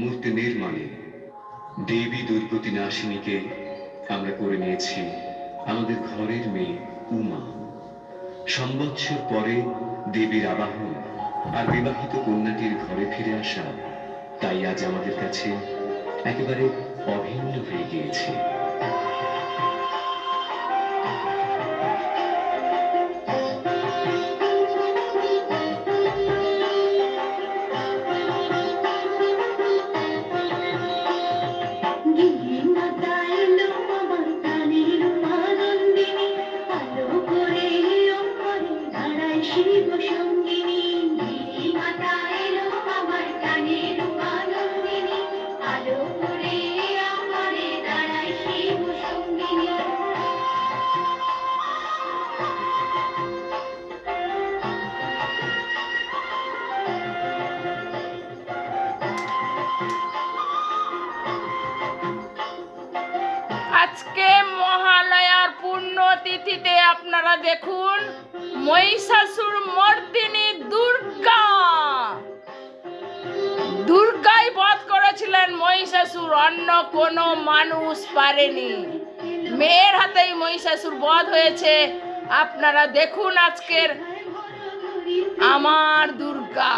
মূর্তি নির্মাণে দেবী দুর্গতি নাশিনীকে আমরা করে নিয়েছি আমাদের ঘরের মেয়ে উমা। সম্বৎসর পরে দেবীর আবাহন আর বিবাহিত কন্যাটির ঘরে ফিরে আসা তাই আজ আমাদের কাছে একেবারে অভিন্ন হয়ে গিয়েছে। আজকে মহালয়ার পুণ্যতিথিতে আপনারা দেখুন মহিষাসুর মর্দিনী দুর্গাই বধ করেছিলেন মহিষাসুর, অন্য কোনো মানুষ পারেনি। মেয়ের হাতেই মহিষাসুর বধ হয়েছে। আপনারা দেখুন আজকের আমার দুর্গা।